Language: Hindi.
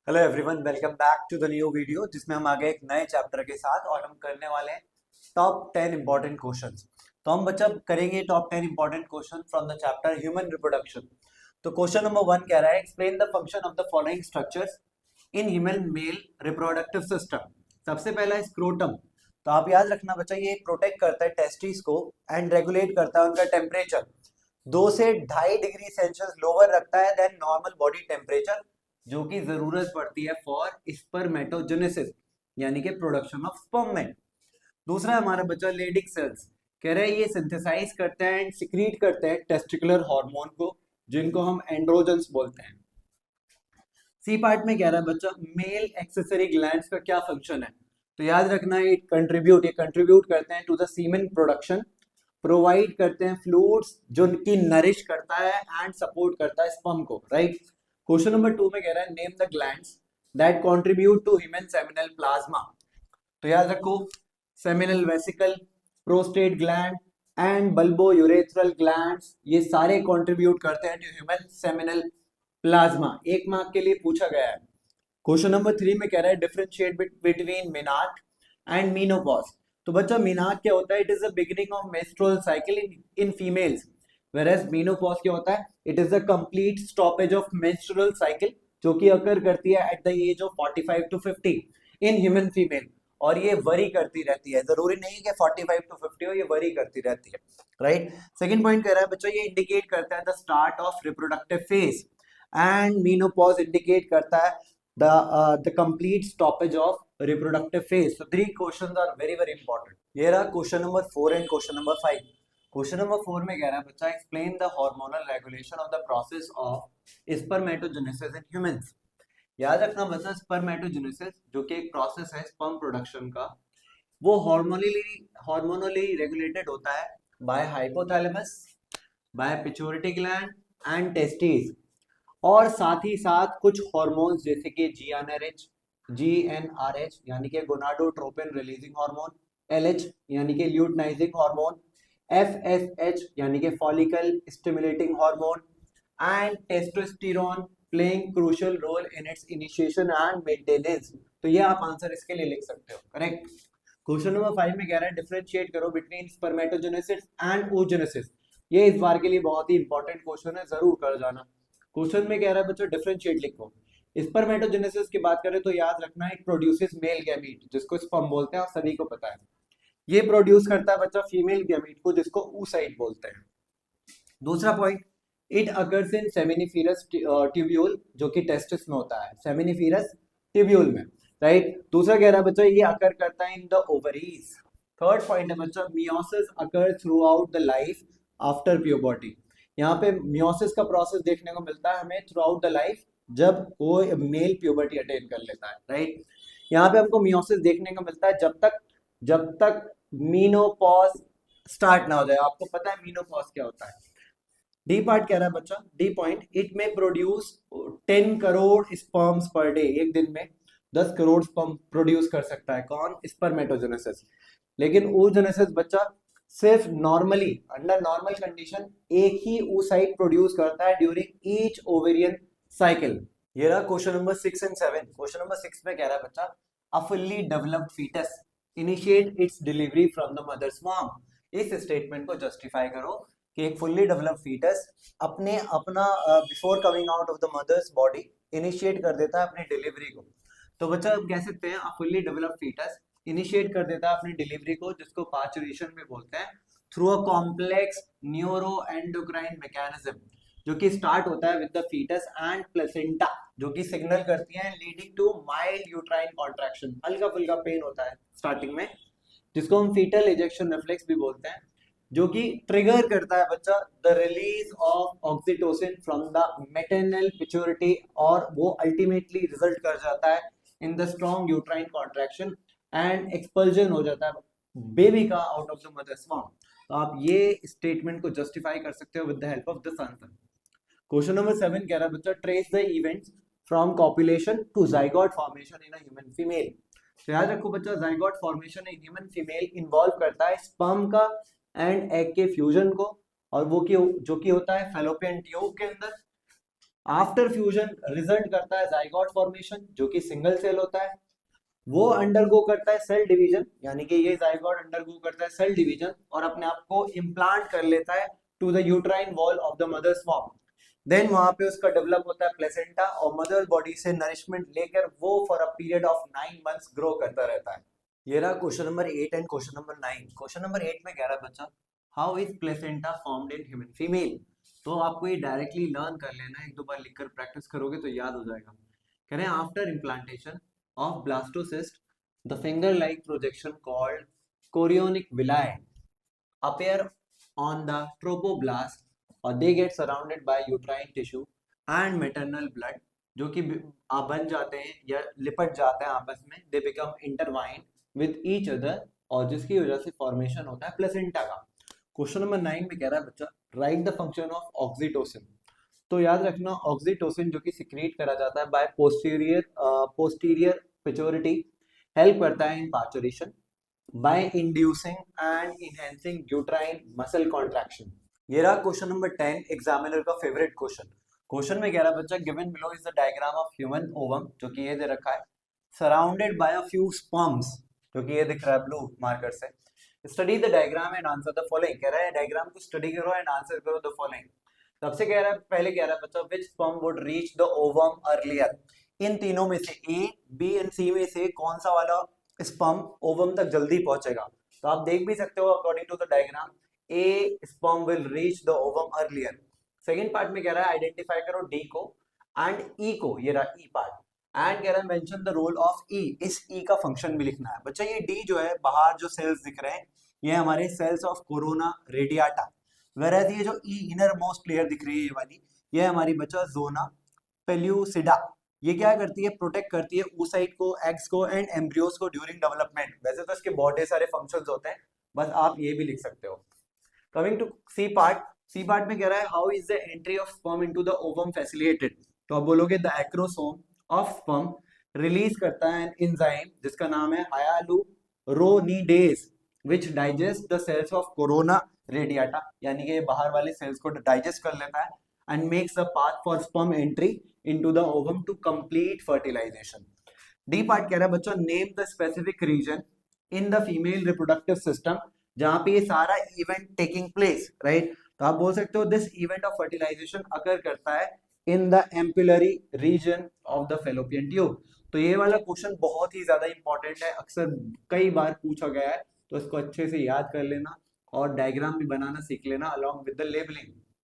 Hello everyone, welcome back to the new video जिसमें हम आगे एक नए चैप्टर के साथ और हम करने वाले हैं टॉप 10 इंपॉर्टेंट क्वेश्चंस। तो हम बच्चा करेंगे top 10 important question from the chapter human reproduction. तो क्वेश्चन नंबर 1 कह रहा है explain the function of the following structures in human male reproductive system. सबसे पहला है स्क्रोटम। तो आप याद रखना बच्चा, ये प्रोटेक्ट करता है टेस्टिस को एंड रेगुलेट करता है उनका टेम्परेचर 2 से 2.5 डिग्री सेल्सियस लोअर रखता है देन नॉर्मल बॉडी टेम्परेचर, जो कि जरूरत पड़ती है फॉर स्पर्मेटोजेनेसिस यानी कि प्रोडक्शन ऑफ स्पर्म में। दूसरा हमारा बच्चा लेडिक सेल्स। कह रहे हैं ये सिंथेसाइज करते हैं एंड सिक्रीट करते हैं टेस्टिकुलर हार्मोन को, जिनको हम एंड्रोजन्स बोलते हैं। सी पार्ट में कह रहा है बच्चा मेल एक्सेसरी ग्लैंड्स का क्या फंक्शन है। तो याद रखना ये कंट्रीब्यूट करते हैं to the semen production, provide करते हैं फ्लूइड्स जो कि नरिश करता है एंड सपोर्ट करता है स्पर्म को, राइट। क्वेश्चन नंबर 2 में कह रहा है name the glands that contribute to human seminal plasma. तो याद रखो seminal vesicle, prostate gland and bulbourethral glands, ये सारे कंट्रीब्यूट करते हैं टू ह्यूमन सेमिनल प्लाज्मा। एक मार्क के लिए पूछा गया है। क्वेश्चन नंबर 3 में कह रहा है differentiate between menarche and menopause. तो बच्चा मेनार्क क्या होता है? It is the beginning of menstrual cycle in females, whereas menopause क्या होता है? It is the complete stoppage of menstrual cycle जो कि अकर करती है at the age of 45 to 50 in human female, और ये वरी करती रहती है, जरूरी नहीं कि 45 टू 50 हो, ये वरी करती रहती है, राइट। सेकंड पॉइंट कह रहा है बच्चा ये इंडिकेट करता है the start of reproductive phase and menopause indicate करता है the complete stoppage of reproductive phase. So three questions are very important. ये रहा question number 4 and question number 5। Question number 4 में कह रहा है बच्चा explain the hormonal regulation of the process of spermatogenesis in humans. याद रखना बच्चा स्पर्मेटोजेनेसिस जो कि एक प्रोसेस है स्पर्म प्रोडक्शन का, वो हार्मोनली रेगुलेटेड होता है by hypothalamus, by pituitary gland and testis, और साथ ही साथ कुछ हॉर्मोन्स जैसे कि जीएनआरएच यानी कि गोनाडोट्रोपिन रिलीजिंग हार्मोन, एलएच यानी कि ल्यूटिनाइजिंग हार्मोन, एफएसएच यानी कि follicle stimulating hormone and testosterone playing crucial role in its initiation and maintenance. तो ये आप आंसर इसके लिए लिख सकते हो, करेक्ट। क्वेश्चन नंबर 5 में कह रहा है डिफरेंशिएट करो बिटवीन स्पर्मेटोजेनेसिस एंड oogenesis। ये इस बार के लिए बहुत ही इंपॉर्टेंट क्वेश्चन है, जरूर कर जाना। क्वेश्चन में कह रहा है बच्चों डिफरेंशिएट लिखो। स्पर्मेटोजेनेसिस की बात करें तो याद रखना इट प्रोड्यूसेस मेल गैमीट जिसको स्पर्म बोलते हैं, आप सभी को पता है। ये प्रोड्यूस करता है बच्चा फीमेल गैमीट को जिसको oocyte बोलते हैं। दूसरा point, it occurs in seminiferous tubule जो कि टेस्टिस में होता है, सेमिनिफेरस ट्यूब्यूल में, राइट। दूसरा कह रहा है बच्चा ये अकर करता है in the ovaries. Third point है बच्चा meiosis occur through out the life after puberty. यहाँ पे मियोसिस का प्रोसेस देखने को मिलता है हमें थ्रू आउट द लाइफ जब कोई मेल प्यूबर्टी अटेन कर लेता है, राइट। यहाँ पे हमको मियोसिस देखने को मिलता है जब तक मीनोपॉज स्टार्ट ना हो जाए। आपको पता है मीनोपॉज क्या होता है? डी पार्ट कह रहा है बच्चा, डी पॉइंट, इट में produce 10 crore sperms per day. एक दिन में 10 करोड़ स्पर्म प्रोड्यूस कर सकता है कौन? स्पर्मेटोजेनेसिस। लेकिन oogenesis बच्चा सिर्फ नॉर्मली अंडर नॉर्मल कंडीशन एक ही oocyte प्रोड्यूस करता है ड्यूरिंग ईच ओवेरियन साइकिल। ये रहा question number 6 and 7। Question number 6 में कह रहा है बच्चा a fully developed foetus initiate its delivery from the mother's womb. इस स्टेटमेंट को जस्टिफाई करो कि एक फुल्ली डेवलप्ड फीटस अपना before coming out of the mother's body initiate कर देता है अपनी डिलीवरी को। तो बच्चा हम कह सकते हैं फुल्ली डेवलप्ड फीटस इनिशिएट कर देता है अपनी डिलीवरी को, जिसको पार्चुरेशन में बोलते हैं, through a complex neuro endocrine mechanism, जो कि स्टार्ट होता है with the foetus and placenta, जो कि सिग्नल करती है leading to mild uterine contraction. हल्का फुल्का पेन होता है स्टार्टिंग में, जिसको हम फीटल इजेक्शन रिफ्लेक्स भी बोलते हैं, जो कि ट्रिगर करता है बच्चा the release of oxytocin from the maternal pituitary, और वो अल्टीमेटली रिजल्ट कर जाता है in the strong uterine contraction and expulsion हो जाता है बेबी का out of the mother's womb. तो आप ये स्टेटमेंट को जस्टिफाई कर सकते हो with the help of this answer. Question number 7 कह रहा है बच्चा trace the events from copulation to zygote formation in a human female. तो याद रखो बच्चा जाइगोट फॉर्मेशन इन ह्यूमन फीमेल इन्वॉल्व करता है स्पर्म का एंड एग के फ्यूजन को, और वो जो कि होता है फैलोपियन ट्यूब के अंदर, आफ्टर फ्यूजन रिजल्ट करता है जाइगोट फॉर्मेशन, जो कि सिंगल सेल होता है। वो अंडरगो करता है सेल डिवीजन, यानी कि ये जाइगोट अंडरगो करता है सेल डिवीजन और अपने आप को इम्प्लांट कर लेता है to the uterine wall of the mother's form. Then वहां पे उसका डेवलप होता है प्लेसेंटा और मदर बॉडी से नरिशमेंट लेकर वो for a period of 9 months grow करता रहता है। ये रहा question number 8 and question number 9। Question number 8 में कह रहा है बच्चा, how is placenta formed in human female. तो आपको ये डायरेक्टली लर्न कर लेना है, एक दो बार लिखकर प्रैक्टिस करोगे तो याद हो जाएगा। कह रहे हैं after implantation of blastocyst, the finger-like projection called chorionic villi appear on the trophoblast or they get surrounded by uterine tissue and maternal blood, जो कि बन जाते हैं या लिपट जाते हैं आपस में, they become intertwined with each other और जिसकी वजह से फॉर्मेशन होता है प्लेसेंटा का। क्वेश्चन नंबर 9 में कह रहा है बच्चा, right the function of oxytocin. तो याद रखना ऑक्सीटोसिन जो कि सिक्रीट करा जाता है बाय पोस्टीरियर पिट्यूटरी हेल्प करता है in parturition by inducing and enhancing uterine muscle contraction. ये रहा क्वेश्चन नंबर 10, एग्जामिनर का फेवरेट क्वेश्चन। क्वेश्चन में कह रहा है बच्चा, given below is the diagram of human ovum, जो कि ये दे रखा है, surrounded by a few sperms, जो कि ये दिख रहा है ब्लू मार्कर से। Study the diagram and answer the following. कह रहा है डायग्राम को स्टडी करो एंड आंसर करो द फॉलोइंग। सबसे कह रहा है, पहले कह रहा है बच्चा, which sperm would reach the ovum earlier. इन तीनों में से ए, बी एंड सी में से कौन सा वाला स्पर्म ओवम तक जल्दी पहुंचेगा। तो आप देख भी सकते हो according to the diagram, a sperm will reach the ovum earlier. Second part में कह रहा है आइडेंटिफाई करो डी को एंड ई को, ये रहा ई पार्ट, एंड कह रहा है मेंशन द रोल ऑफ ई। इस ई का फंक्शन भी लिखना है बच्चा। ये डी जो है, बाहर जो सेल्स दिख रहे हैं, ये हमारे सेल्स ऑफ कोरोना रेडियाटा, वेराज ये जो ई इनर मोस्ट लेयर दिख रही है ये वाली, ये हमारी बच्चा जोना पेल्यूसिडा। ये क्या करती है, प्रोटेक्ट करती है oocyte को, एग्स को एंड एम्ब्रियोज को ड्यूरिंग डेवलपमेंट। वैसे तो इसके बहुत सारे फंक्शंस होते हैं, बस आप ये भी लिख सकते हो। Coming to C part, C part में कह रहा है how is the entry of sperm into the ovum facilitated. तो आप बोलोगे the acrosome of sperm release करता है एंजाइम जिसका नाम है hyaluronidase which digest the cells of corona radiata, यानी कि ये बाहर वाले सेल्स को डाइजेस्ट कर लेता है and makes a path for sperm entry into the ovum to complete fertilisation. D part कह रहा है बच्चों, name the specific region in the female reproductive system जहां पे ये सारा इवेंट टेकिंग प्लेस, राइट। तो आप बोल सकते हो दिस इवेंट ऑफ फर्टिलाइजेशन अकर करता है in the ampullary region of the fallopian tube. तो ये वाला क्वेश्चन बहुत ही ज्यादा इंपॉर्टेंट है, अक्सर कई बार पूछा गया है, तो इसको अच्छे से याद कर लेना और डायग्राम भी बनाना सीख लेना अलॉन्ग विद द लेबलिंग।